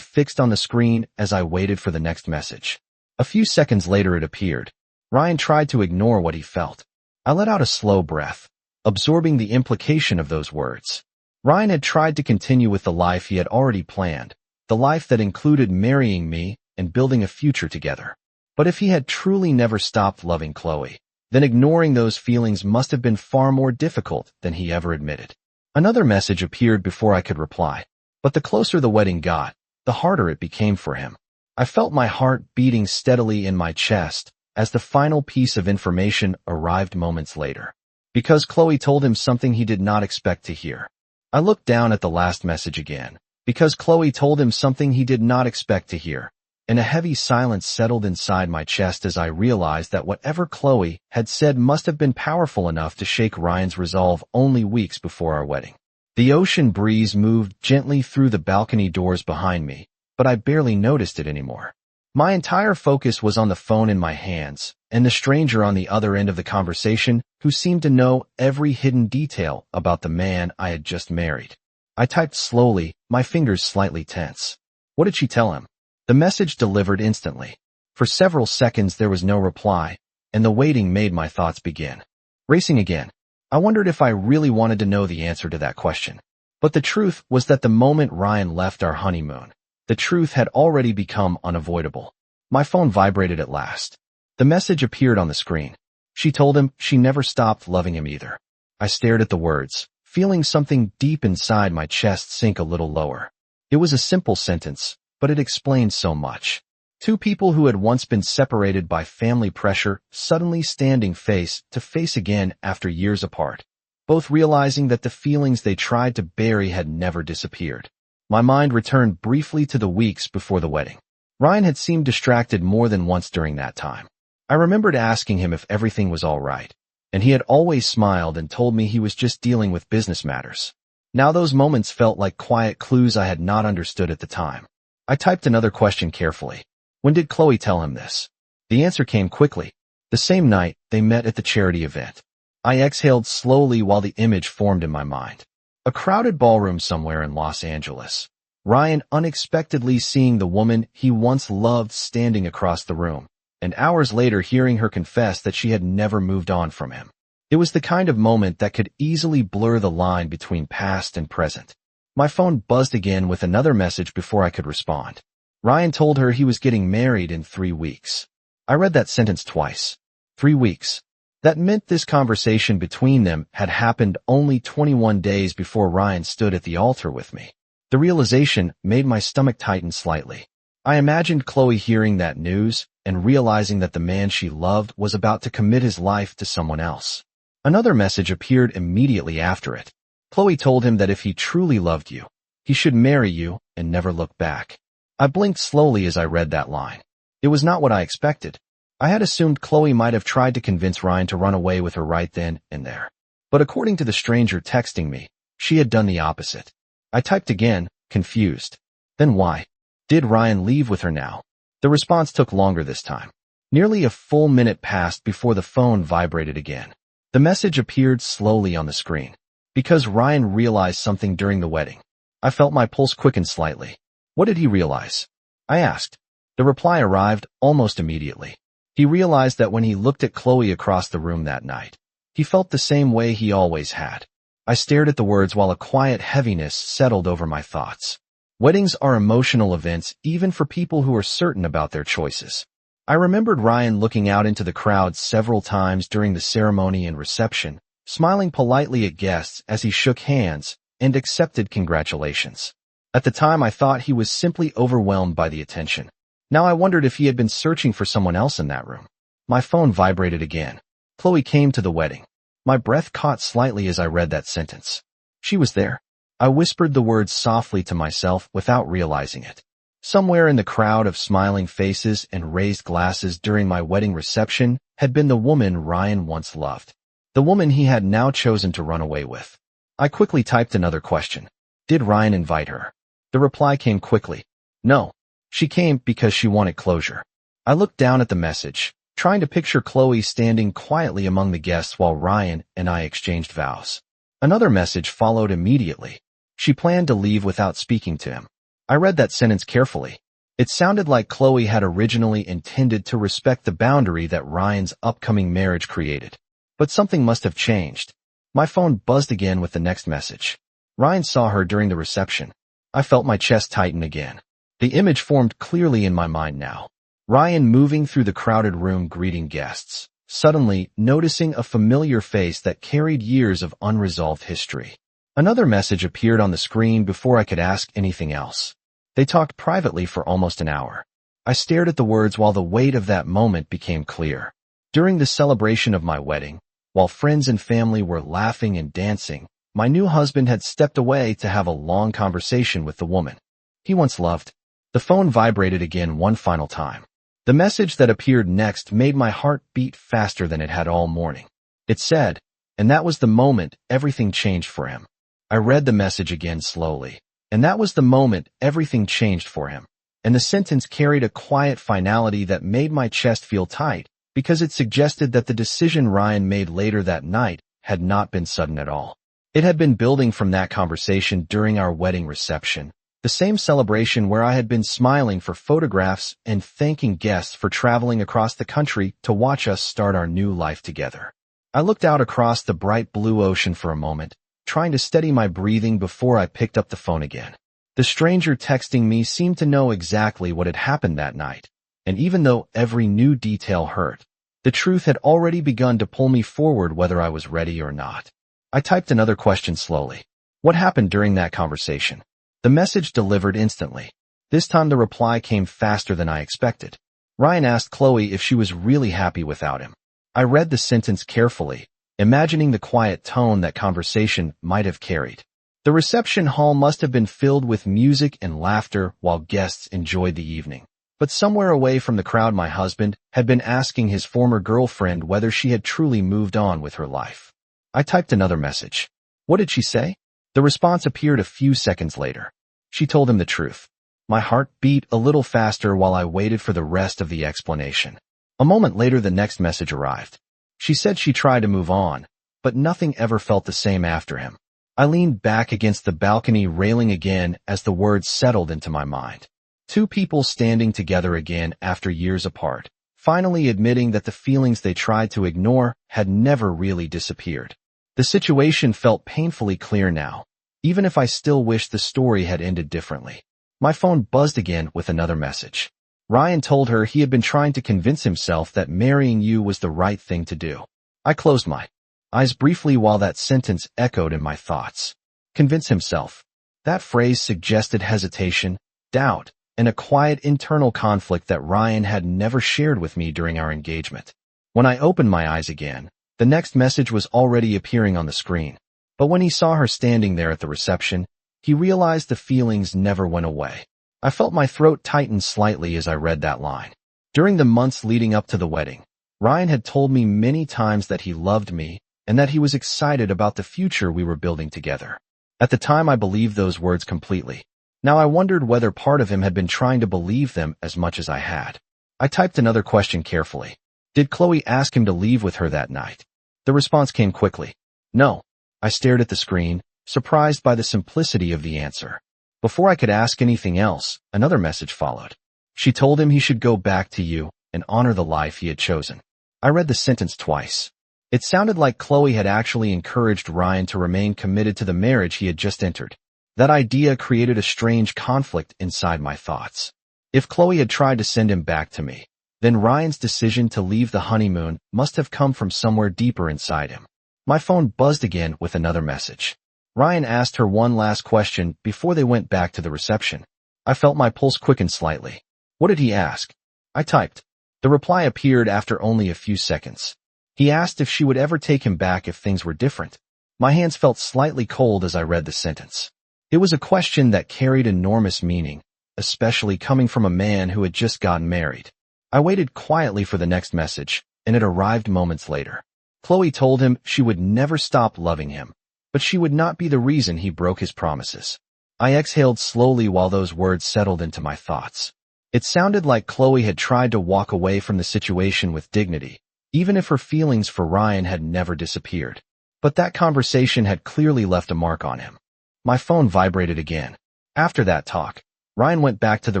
fixed on the screen as I waited for the next message. A few seconds later it appeared. Ryan tried to ignore what he felt. I let out a slow breath, absorbing the implication of those words. Ryan had tried to continue with the life he had already planned, the life that included marrying me and building a future together. But if he had truly never stopped loving Chloe, then ignoring those feelings must have been far more difficult than he ever admitted. Another message appeared before I could reply, but the closer the wedding got, the harder it became for him. I felt my heart beating steadily in my chest as the final piece of information arrived moments later. Because Chloe told him something he did not expect to hear. I looked down at the last message again. Because Chloe told him something he did not expect to hear. And a heavy silence settled inside my chest as I realized that whatever Chloe had said must have been powerful enough to shake Ryan's resolve only weeks before our wedding. The ocean breeze moved gently through the balcony doors behind me, but I barely noticed it anymore. My entire focus was on the phone in my hands, and the stranger on the other end of the conversation who seemed to know every hidden detail about the man I had just married. I typed slowly, my fingers slightly tense. What did she tell him? The message delivered instantly. For several seconds there was no reply, and the waiting made my thoughts begin racing again. I wondered if I really wanted to know the answer to that question. But the truth was that the moment Ryan left our honeymoon, the truth had already become unavoidable. My phone vibrated at last. The message appeared on the screen. She told him she never stopped loving him either. I stared at the words, feeling something deep inside my chest sink a little lower. It was a simple sentence, but it explained so much. Two people who had once been separated by family pressure, suddenly standing face to face again after years apart, both realizing that the feelings they tried to bury had never disappeared. My mind returned briefly to the weeks before the wedding. Ryan had seemed distracted more than once during that time. I remembered asking him if everything was all right, and he had always smiled and told me he was just dealing with business matters. Now those moments felt like quiet clues I had not understood at the time. I typed another question carefully. When did Chloe tell him this? The answer came quickly. The same night they met at the charity event. I exhaled slowly while the image formed in my mind. A crowded ballroom somewhere in Los Angeles. Ryan unexpectedly seeing the woman he once loved standing across the room, and hours later hearing her confess that she had never moved on from him. It was the kind of moment that could easily blur the line between past and present. My phone buzzed again with another message before I could respond. Ryan told her he was getting married in 3 weeks. I read that sentence twice. 3 weeks. That meant this conversation between them had happened only 21 days before Ryan stood at the altar with me. The realization made my stomach tighten slightly. I imagined Chloe hearing that news and realizing that the man she loved was about to commit his life to someone else. Another message appeared immediately after it. Chloe told him that if he truly loved you, he should marry you and never look back. I blinked slowly as I read that line. It was not what I expected. I had assumed Chloe might have tried to convince Ryan to run away with her right then and there. But according to the stranger texting me, she had done the opposite. I typed again, confused. Then why? Did Ryan leave with her now? The response took longer this time. Nearly a full minute passed before the phone vibrated again. The message appeared slowly on the screen. Because Ryan realized something during the wedding. I felt my pulse quicken slightly. What did he realize? I asked. The reply arrived almost immediately. He realized that when he looked at Chloe across the room that night, he felt the same way he always had. I stared at the words while a quiet heaviness settled over my thoughts. Weddings are emotional events even for people who are certain about their choices. I remembered Ryan looking out into the crowd several times during the ceremony and reception, smiling politely at guests as he shook hands and accepted congratulations. At the time I thought he was simply overwhelmed by the attention. Now I wondered if he had been searching for someone else in that room. My phone vibrated again. Chloe came to the wedding. My breath caught slightly as I read that sentence. She was there. I whispered the words softly to myself without realizing it. Somewhere in the crowd of smiling faces and raised glasses during my wedding reception had been the woman Ryan once loved. The woman he had now chosen to run away with. I quickly typed another question. Did Ryan invite her? The reply came quickly. No. She came because she wanted closure. I looked down at the message, trying to picture Chloe standing quietly among the guests while Ryan and I exchanged vows. Another message followed immediately. She planned to leave without speaking to him. I read that sentence carefully. It sounded like Chloe had originally intended to respect the boundary that Ryan's upcoming marriage created. But something must have changed. My phone buzzed again with the next message. Ryan saw her during the reception. I felt my chest tighten again. The image formed clearly in my mind now. Ryan moving through the crowded room greeting guests, suddenly noticing a familiar face that carried years of unresolved history. Another message appeared on the screen before I could ask anything else. They talked privately for almost an hour. I stared at the words while the weight of that moment became clear. During the celebration of my wedding, while friends and family were laughing and dancing, my new husband had stepped away to have a long conversation with the woman he once loved. The phone vibrated again one final time. The message that appeared next made my heart beat faster than it had all morning. It said, "And that was the moment everything changed for him." I read the message again slowly. "And that was the moment everything changed for him." And the sentence carried a quiet finality that made my chest feel tight, because it suggested that the decision Ryan made later that night had not been sudden at all. It had been building from that conversation during our wedding reception, the same celebration where I had been smiling for photographs and thanking guests for traveling across the country to watch us start our new life together. I looked out across the bright blue ocean for a moment, trying to steady my breathing before I picked up the phone again. The stranger texting me seemed to know exactly what had happened that night, and even though every new detail hurt, the truth had already begun to pull me forward whether I was ready or not. I typed another question slowly. What happened during that conversation? The message delivered instantly. This time the reply came faster than I expected. Ryan asked Chloe if she was really happy without him. I read the sentence carefully, imagining the quiet tone that conversation might have carried. The reception hall must have been filled with music and laughter while guests enjoyed the evening. But somewhere away from the crowd, my husband had been asking his former girlfriend whether she had truly moved on with her life. I typed another message. What did she say? The response appeared a few seconds later. She told him the truth. My heart beat a little faster while I waited for the rest of the explanation. A moment later, the next message arrived. She said she tried to move on, but nothing ever felt the same after him. I leaned back against the balcony railing again as the words settled into my mind. Two people standing together again after years apart, finally admitting that the feelings they tried to ignore had never really disappeared. The situation felt painfully clear now, even if I still wished the story had ended differently. My phone buzzed again with another message. Ryan told her he had been trying to convince himself that marrying you was the right thing to do. I closed my eyes briefly while that sentence echoed in my thoughts. Convince himself. That phrase suggested hesitation, doubt, and a quiet internal conflict that Ryan had never shared with me during our engagement. When I opened my eyes again, the next message was already appearing on the screen. But when he saw her standing there at the reception, he realized the feelings never went away. I felt my throat tighten slightly as I read that line. During the months leading up to the wedding, Ryan had told me many times that he loved me and that he was excited about the future we were building together. At the time, I believed those words completely. Now I wondered whether part of him had been trying to believe them as much as I had. I typed another question carefully. Did Chloe ask him to leave with her that night? The response came quickly. No. I stared at the screen, surprised by the simplicity of the answer. Before I could ask anything else, another message followed. She told him he should go back to you and honor the life he had chosen. I read the sentence twice. It sounded like Chloe had actually encouraged Ryan to remain committed to the marriage he had just entered. That idea created a strange conflict inside my thoughts. If Chloe had tried to send him back to me, then Ryan's decision to leave the honeymoon must have come from somewhere deeper inside him. My phone buzzed again with another message. Ryan asked her one last question before they went back to the reception. I felt my pulse quicken slightly. What did he ask? I typed. The reply appeared after only a few seconds. He asked if she would ever take him back if things were different. My hands felt slightly cold as I read the sentence. It was a question that carried enormous meaning, especially coming from a man who had just gotten married. I waited quietly for the next message, and it arrived moments later. Chloe told him she would never stop loving him, but she would not be the reason he broke his promises. I exhaled slowly while those words settled into my thoughts. It sounded like Chloe had tried to walk away from the situation with dignity, even if her feelings for Ryan had never disappeared. But that conversation had clearly left a mark on him. My phone vibrated again. After that talk, Ryan went back to the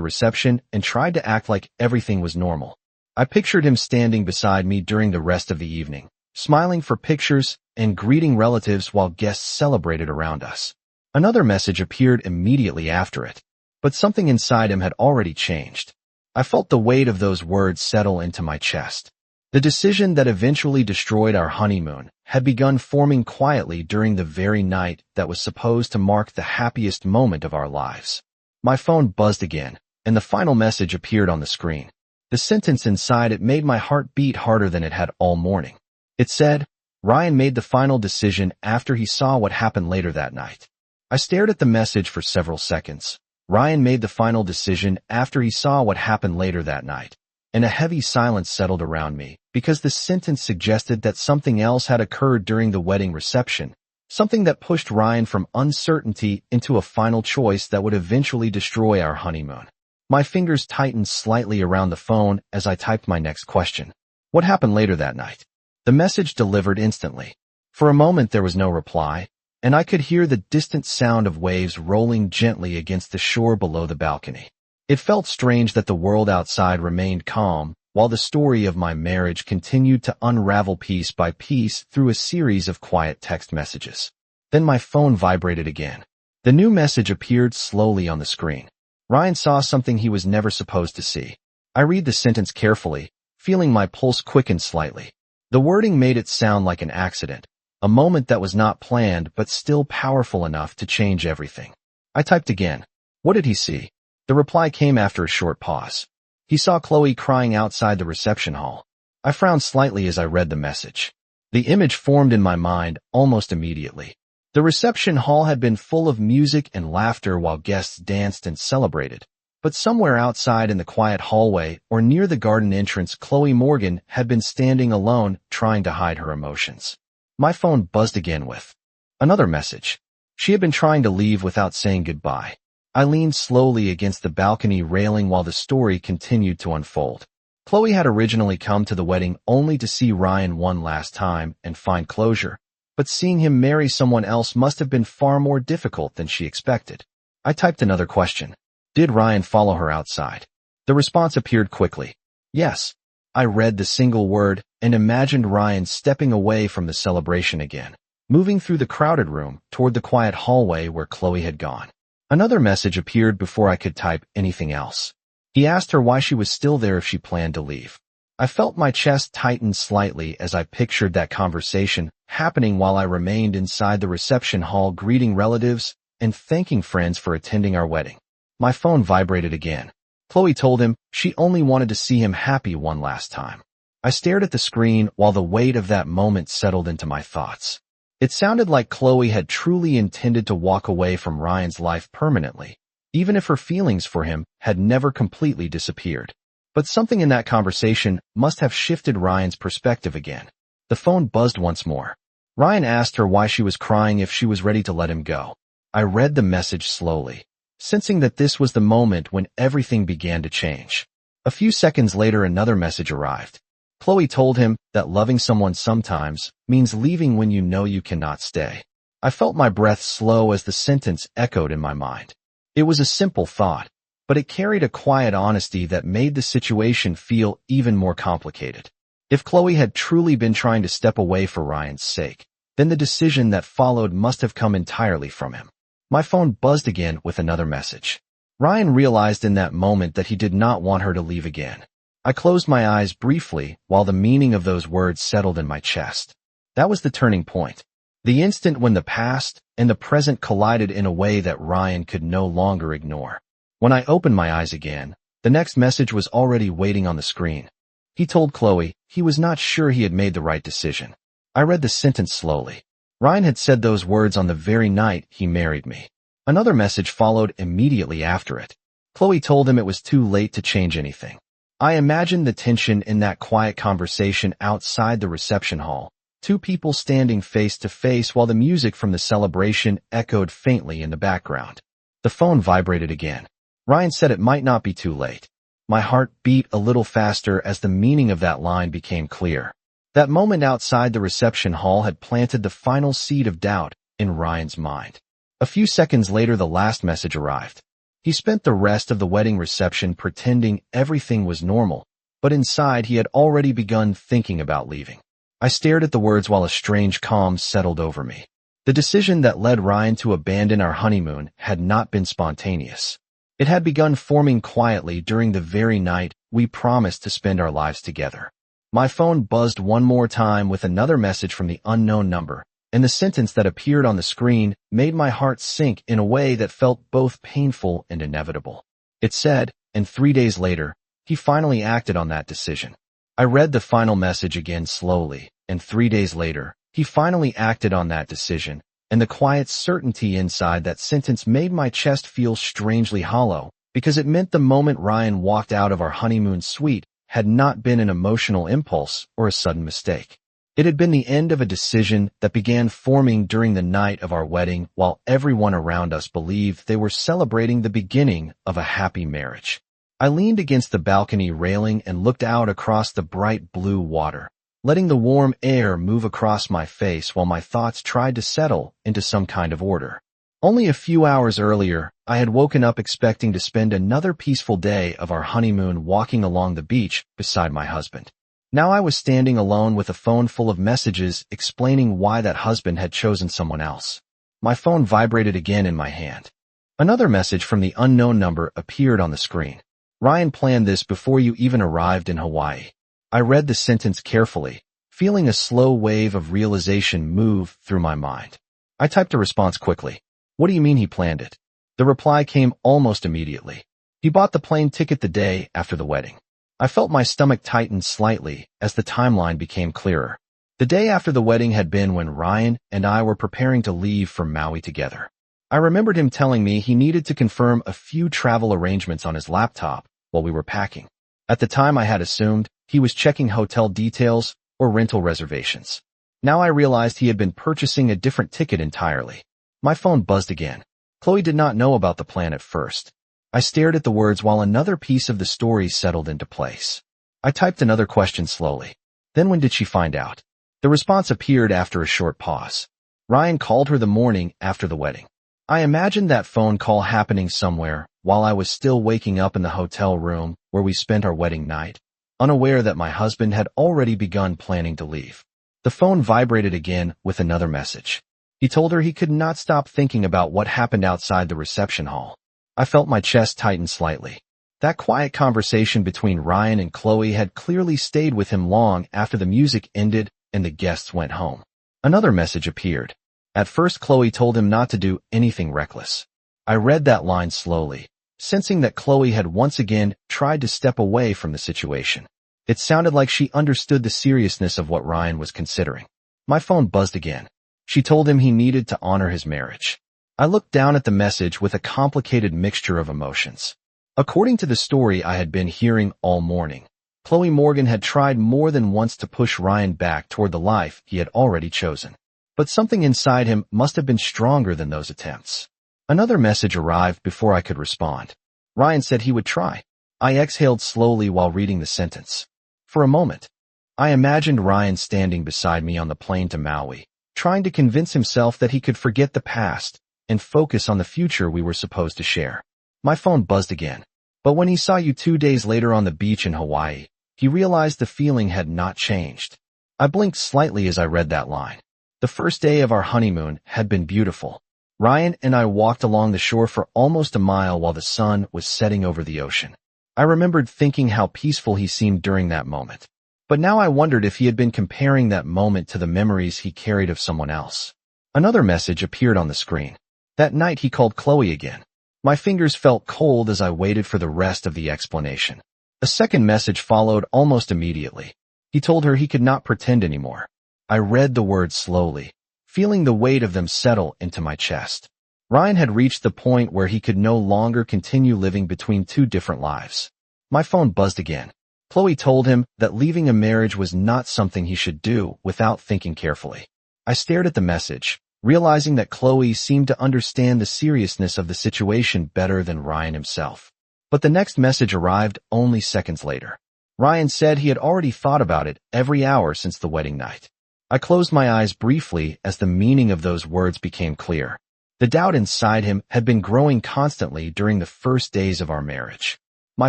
reception and tried to act like everything was normal. I pictured him standing beside me during the rest of the evening, smiling for pictures and greeting relatives while guests celebrated around us. Another message appeared immediately after it, but something inside him had already changed. I felt the weight of those words settle into my chest. The decision that eventually destroyed our honeymoon had begun forming quietly during the very night that was supposed to mark the happiest moment of our lives. My phone buzzed again, and the final message appeared on the screen. The sentence inside it made my heart beat harder than it had all morning. It said, "Ryan made the final decision after he saw what happened later that night." I stared at the message for several seconds. Ryan made the final decision after he saw what happened later that night, and a heavy silence settled around me because the sentence suggested that something else had occurred during the wedding reception, something that pushed Ryan from uncertainty into a final choice that would eventually destroy our honeymoon. My fingers tightened slightly around the phone as I typed my next question. What happened later that night? The message delivered instantly. For a moment there was no reply, and I could hear the distant sound of waves rolling gently against the shore below the balcony. It felt strange that the world outside remained calm, while the story of my marriage continued to unravel piece by piece through a series of quiet text messages. Then my phone vibrated again. The new message appeared slowly on the screen. Ryan saw something he was never supposed to see. I read the sentence carefully, feeling my pulse quicken slightly. The wording made it sound like an accident, a moment that was not planned but still powerful enough to change everything. I typed again. What did he see? The reply came after a short pause. He saw Chloe crying outside the reception hall. I frowned slightly as I read the message. The image formed in my mind almost immediately. The reception hall had been full of music and laughter while guests danced and celebrated. But somewhere outside in the quiet hallway or near the garden entrance, Chloe Morgan had been standing alone, trying to hide her emotions. My phone buzzed again with another message. She had been trying to leave without saying goodbye. I leaned slowly against the balcony railing while the story continued to unfold. Chloe had originally come to the wedding only to see Ryan one last time and find closure, but seeing him marry someone else must have been far more difficult than she expected. I typed another question. Did Ryan follow her outside? The response appeared quickly. Yes. I read the single word and imagined Ryan stepping away from the celebration again, moving through the crowded room toward the quiet hallway where Chloe had gone. Another message appeared before I could type anything else. He asked her why she was still there if she planned to leave. I felt my chest tighten slightly as I pictured that conversation happening while I remained inside the reception hall greeting relatives and thanking friends for attending our wedding. My phone vibrated again. Chloe told him she only wanted to see him happy one last time. I stared at the screen while the weight of that moment settled into my thoughts. It sounded like Chloe had truly intended to walk away from Ryan's life permanently, even if her feelings for him had never completely disappeared. But something in that conversation must have shifted Ryan's perspective again. The phone buzzed once more. Ryan asked her why she was crying if she was ready to let him go. I read the message slowly, sensing that this was the moment when everything began to change. A few seconds later, another message arrived. Chloe told him that loving someone sometimes means leaving when you know you cannot stay. I felt my breath slow as the sentence echoed in my mind. It was a simple thought, but it carried a quiet honesty that made the situation feel even more complicated. If Chloe had truly been trying to step away for Ryan's sake, then the decision that followed must have come entirely from him. My phone buzzed again with another message. Ryan realized in that moment that he did not want her to leave again. I closed my eyes briefly while the meaning of those words settled in my chest. That was the turning point. The instant when the past and the present collided in a way that Ryan could no longer ignore. When I opened my eyes again, the next message was already waiting on the screen. He told Chloe he was not sure he had made the right decision. I read the sentence slowly. Ryan had said those words on the very night he married me. Another message followed immediately after it. Chloe told him it was too late to change anything. I imagined the tension in that quiet conversation outside the reception hall, two people standing face to face while the music from the celebration echoed faintly in the background. The phone vibrated again. Ryan said it might not be too late. My heart beat a little faster as the meaning of that line became clear. That moment outside the reception hall had planted the final seed of doubt in Ryan's mind. A few seconds later, the last message arrived. He spent the rest of the wedding reception pretending everything was normal, but inside he had already begun thinking about leaving. I stared at the words while a strange calm settled over me. The decision that led Ryan to abandon our honeymoon had not been spontaneous. It had begun forming quietly during the very night we promised to spend our lives together. My phone buzzed one more time with another message from the unknown number, and the sentence that appeared on the screen made my heart sink in a way that felt both painful and inevitable. It said, and 3 days later, he finally acted on that decision. I read the final message again slowly, and 3 days later, he finally acted on that decision, and the quiet certainty inside that sentence made my chest feel strangely hollow, because it meant the moment Ryan walked out of our honeymoon suite had not been an emotional impulse or a sudden mistake. It had been the end of a decision that began forming during the night of our wedding while everyone around us believed they were celebrating the beginning of a happy marriage. I leaned against the balcony railing and looked out across the bright blue water, letting the warm air move across my face while my thoughts tried to settle into some kind of order. Only a few hours earlier, I had woken up expecting to spend another peaceful day of our honeymoon walking along the beach beside my husband. Now I was standing alone with a phone full of messages explaining why that husband had chosen someone else. My phone vibrated again in my hand. Another message from the unknown number appeared on the screen. Ryan planned this before you even arrived in Hawaii. I read the sentence carefully, feeling a slow wave of realization move through my mind. I typed a response quickly. What do you mean he planned it? The reply came almost immediately. He bought the plane ticket the day after the wedding. I felt my stomach tighten slightly as the timeline became clearer. The day after the wedding had been when Ryan and I were preparing to leave for Maui together. I remembered him telling me he needed to confirm a few travel arrangements on his laptop while we were packing. At the time I had assumed he was checking hotel details or rental reservations. Now I realized he had been purchasing a different ticket entirely. My phone buzzed again. Chloe did not know about the plan at first. I stared at the words while another piece of the story settled into place. I typed another question slowly. Then when did she find out? The response appeared after a short pause. Ryan called her the morning after the wedding. I imagined that phone call happening somewhere while I was still waking up in the hotel room where we spent our wedding night, unaware that my husband had already begun planning to leave. The phone vibrated again with another message. He told her he could not stop thinking about what happened outside the reception hall. I felt my chest tighten slightly. That quiet conversation between Ryan and Chloe had clearly stayed with him long after the music ended and the guests went home. Another message appeared. At first, Chloe told him not to do anything reckless. I read that line slowly, sensing that Chloe had once again tried to step away from the situation. It sounded like she understood the seriousness of what Ryan was considering. My phone buzzed again. She told him he needed to honor his marriage. I looked down at the message with a complicated mixture of emotions. According to the story I had been hearing all morning, Chloe Morgan had tried more than once to push Ryan back toward the life he had already chosen. But something inside him must have been stronger than those attempts. Another message arrived before I could respond. Ryan said he would try. I exhaled slowly while reading the sentence. For a moment, I imagined Ryan standing beside me on the plane to Maui, trying to convince himself that he could forget the past and focus on the future we were supposed to share. My phone buzzed again. But when he saw you 2 days later on the beach in Hawaii, he realized the feeling had not changed. I blinked slightly as I read that line. The first day of our honeymoon had been beautiful. Ryan and I walked along the shore for almost a mile while the sun was setting over the ocean. I remembered thinking how peaceful he seemed during that moment. But now I wondered if he had been comparing that moment to the memories he carried of someone else. Another message appeared on the screen. That night he called Chloe again. My fingers felt cold as I waited for the rest of the explanation. A second message followed almost immediately. He told her he could not pretend anymore. I read the words slowly, feeling the weight of them settle into my chest. Ryan had reached the point where he could no longer continue living between two different lives. My phone buzzed again. Chloe told him that leaving a marriage was not something he should do without thinking carefully. I stared at the message, realizing that Chloe seemed to understand the seriousness of the situation better than Ryan himself. But the next message arrived only seconds later. Ryan said he had already thought about it every hour since the wedding night. I closed my eyes briefly as the meaning of those words became clear. The doubt inside him had been growing constantly during the first days of our marriage. My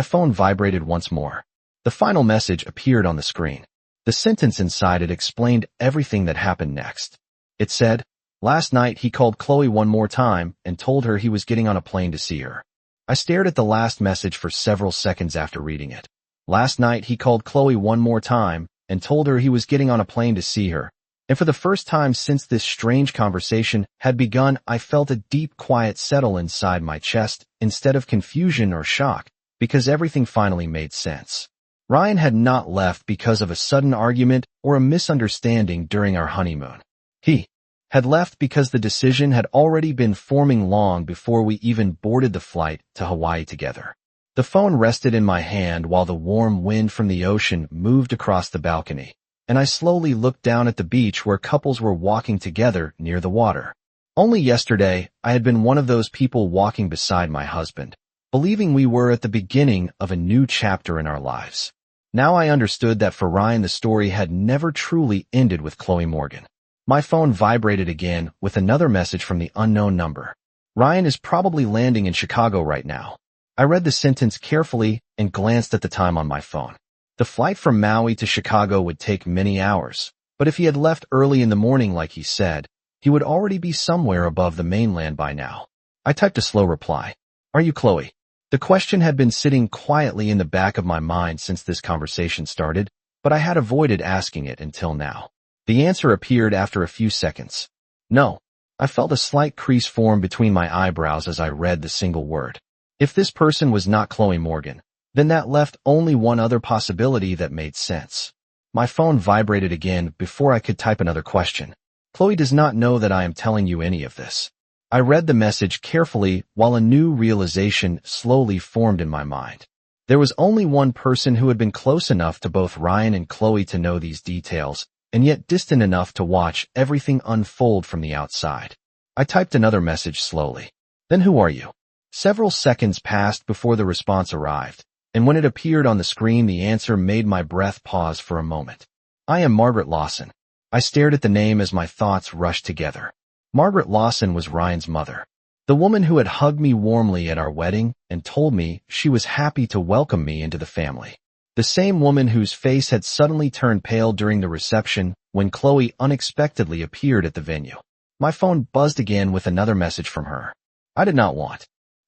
phone vibrated once more. The final message appeared on the screen. The sentence inside it explained everything that happened next. It said, "Last night he called Chloe one more time and told her he was getting on a plane to see her." I stared at the last message for several seconds after reading it. Last night he called Chloe one more time and told her he was getting on a plane to see her. And for the first time since this strange conversation had begun, I felt a deep quiet settle inside my chest instead of confusion or shock, because everything finally made sense. Ryan had not left because of a sudden argument or a misunderstanding during our honeymoon. He had left because the decision had already been forming long before we even boarded the flight to Hawaii together. The phone rested in my hand while the warm wind from the ocean moved across the balcony, and I slowly looked down at the beach where couples were walking together near the water. Only yesterday, I had been one of those people walking beside my husband, believing we were at the beginning of a new chapter in our lives. Now I understood that for Ryan the story had never truly ended with Chloe Morgan. My phone vibrated again with another message from the unknown number. "Ryan is probably landing in Chicago right now." I read the sentence carefully and glanced at the time on my phone. The flight from Maui to Chicago would take many hours, but if he had left early in the morning like he said, he would already be somewhere above the mainland by now. I typed a slow reply. "Are you Chloe?" The question had been sitting quietly in the back of my mind since this conversation started, but I had avoided asking it until now. The answer appeared after a few seconds. "No." I felt a slight crease form between my eyebrows as I read the single word. If this person was not Chloe Morgan, then that left only one other possibility that made sense. My phone vibrated again before I could type another question. "Chloe does not know that I am telling you any of this." I read the message carefully while a new realization slowly formed in my mind. There was only one person who had been close enough to both Ryan and Chloe to know these details, and yet distant enough to watch everything unfold from the outside. I typed another message slowly. "Then who are you?" Several seconds passed before the response arrived, and when it appeared on the screen the answer made my breath pause for a moment. "I am Margaret Lawson." I stared at the name as my thoughts rushed together. Margaret Lawson was Ryan's mother, the woman who had hugged me warmly at our wedding and told me she was happy to welcome me into the family. The same woman whose face had suddenly turned pale during the reception when Chloe unexpectedly appeared at the venue. My phone buzzed again with another message from her. "I did not want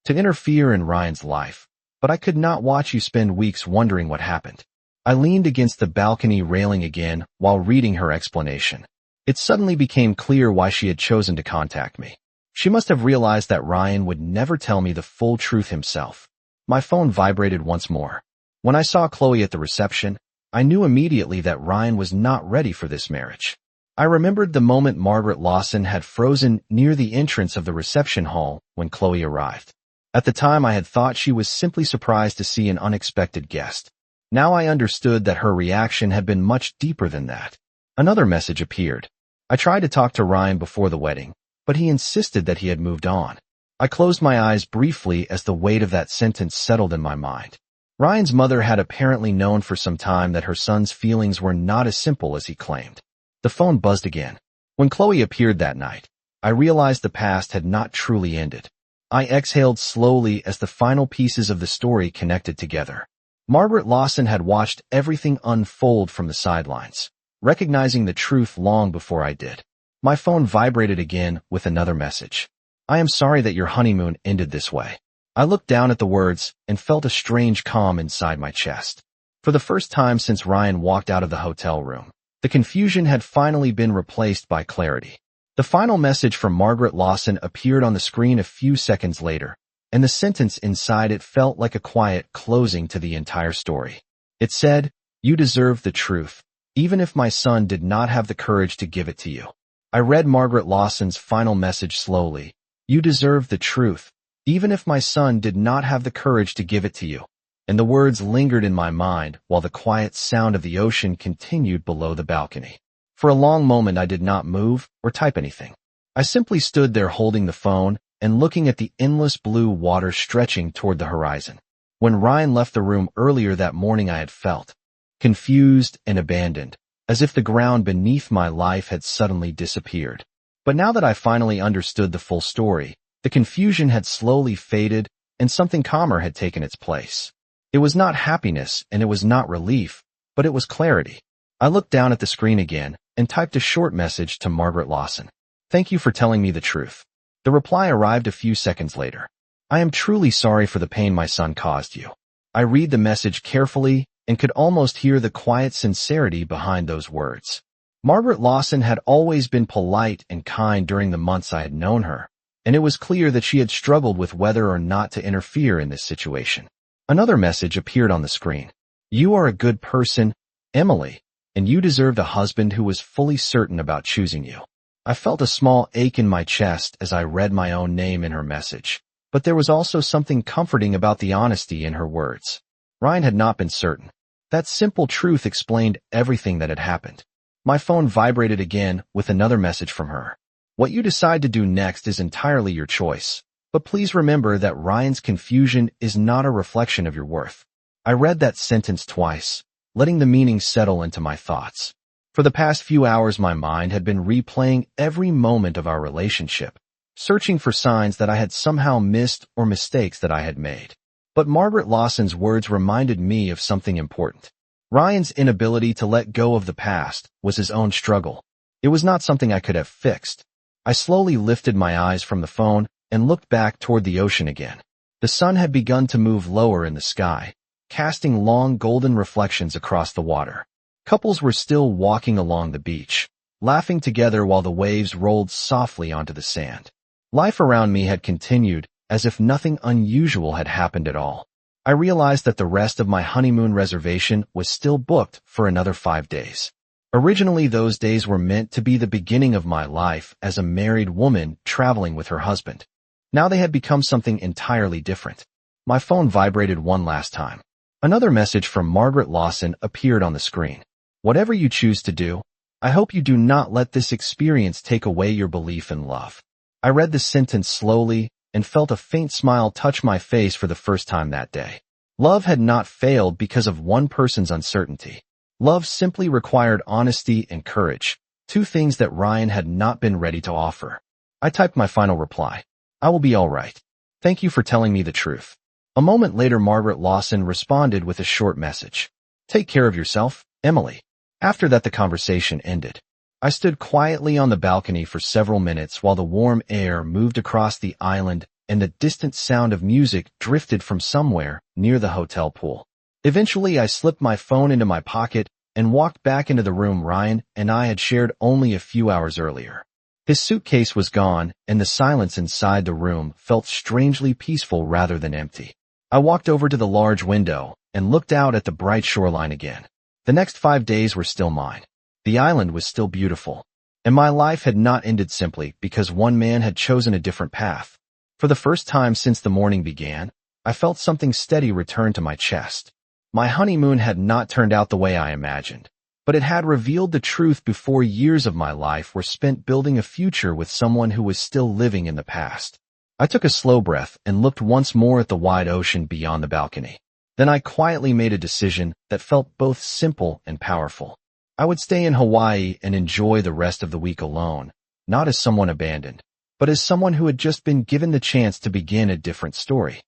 to interfere in Ryan's life, but I could not watch you spend weeks wondering what happened." I leaned against the balcony railing again while reading her explanation. It suddenly became clear why she had chosen to contact me. She must have realized that Ryan would never tell me the full truth himself. My phone vibrated once more. When I saw Chloe at the reception, I knew immediately that Ryan was not ready for this marriage. I remembered the moment Margaret Lawson had frozen near the entrance of the reception hall when Chloe arrived. At the time I had thought she was simply surprised to see an unexpected guest. Now I understood that her reaction had been much deeper than that. Another message appeared. I tried to talk to Ryan before the wedding, but he insisted that he had moved on. I closed my eyes briefly as the weight of that sentence settled in my mind. Ryan's mother had apparently known for some time that her son's feelings were not as simple as he claimed. The phone buzzed again. When Chloe appeared that night, I realized the past had not truly ended. I exhaled slowly as the final pieces of the story connected together. Margaret Lawson had watched everything unfold from the sidelines, recognizing the truth long before I did. My phone vibrated again with another message. "I am sorry that your honeymoon ended this way." I looked down at the words and felt a strange calm inside my chest. For the first time since Ryan walked out of the hotel room, the confusion had finally been replaced by clarity. The final message from Margaret Lawson appeared on the screen a few seconds later, and the sentence inside it felt like a quiet closing to the entire story. It said, "You deserve the truth, even if my son did not have the courage to give it to you." I read Margaret Lawson's final message slowly. "You deserve the truth, even if my son did not have the courage to give it to you." And the words lingered in my mind while the quiet sound of the ocean continued below the balcony. For a long moment I did not move or type anything. I simply stood there holding the phone and looking at the endless blue water stretching toward the horizon. When Ryan left the room earlier that morning, I had felt confused and abandoned, as if the ground beneath my life had suddenly disappeared. But now that I finally understood the full story, the confusion had slowly faded and something calmer had taken its place. It was not happiness and it was not relief, but it was clarity. I looked down at the screen again and typed a short message to Margaret Lawson. Thank you for telling me the truth. The reply arrived a few seconds later. I am truly sorry for the pain my son caused you. I read the message carefully and could almost hear the quiet sincerity behind those words. Margaret Lawson had always been polite and kind during the months I had known her, and it was clear that she had struggled with whether or not to interfere in this situation. Another message appeared on the screen. You are a good person, Emily, and you deserved a husband who was fully certain about choosing you. I felt a small ache in my chest as I read my own name in her message, but there was also something comforting about the honesty in her words. Ryan had not been certain. That simple truth explained everything that had happened. My phone vibrated again with another message from her. What you decide to do next is entirely your choice, but please remember that Ryan's confusion is not a reflection of your worth. I read that sentence twice, letting the meaning settle into my thoughts. For the past few hours, my mind had been replaying every moment of our relationship, searching for signs that I had somehow missed or mistakes that I had made. But Margaret Lawson's words reminded me of something important. Ryan's inability to let go of the past was his own struggle. It was not something I could have fixed. I slowly lifted my eyes from the phone and looked back toward the ocean again. The sun had begun to move lower in the sky, casting long golden reflections across the water. Couples were still walking along the beach, laughing together while the waves rolled softly onto the sand. Life around me had continued as if nothing unusual had happened at all. I realized that the rest of my honeymoon reservation was still booked for another 5 days. Originally, those days were meant to be the beginning of my life as a married woman traveling with her husband. Now they had become something entirely different. My phone vibrated one last time. Another message from Margaret Lawson appeared on the screen. Whatever you choose to do, I hope you do not let this experience take away your belief in love. I read the sentence slowly and felt a faint smile touch my face for the first time that day. Love had not failed because of one person's uncertainty. Love simply required honesty and courage, two things that Ryan had not been ready to offer. I typed my final reply. I will be all right. Thank you for telling me the truth. A moment later, Margaret Lawson responded with a short message. Take care of yourself, Emily. After that, the conversation ended. I stood quietly on the balcony for several minutes while the warm air moved across the island and the distant sound of music drifted from somewhere near the hotel pool. Eventually, I slipped my phone into my pocket and walked back into the room Ryan and I had shared only a few hours earlier. His suitcase was gone, and the silence inside the room felt strangely peaceful rather than empty. I walked over to the large window and looked out at the bright shoreline again. The next 5 days were still mine. The island was still beautiful, and my life had not ended simply because one man had chosen a different path. For the first time since the morning began, I felt something steady return to my chest. My honeymoon had not turned out the way I imagined, but it had revealed the truth before years of my life were spent building a future with someone who was still living in the past. I took a slow breath and looked once more at the wide ocean beyond the balcony. Then I quietly made a decision that felt both simple and powerful. I would stay in Hawaii and enjoy the rest of the week alone, not as someone abandoned, but as someone who had just been given the chance to begin a different story.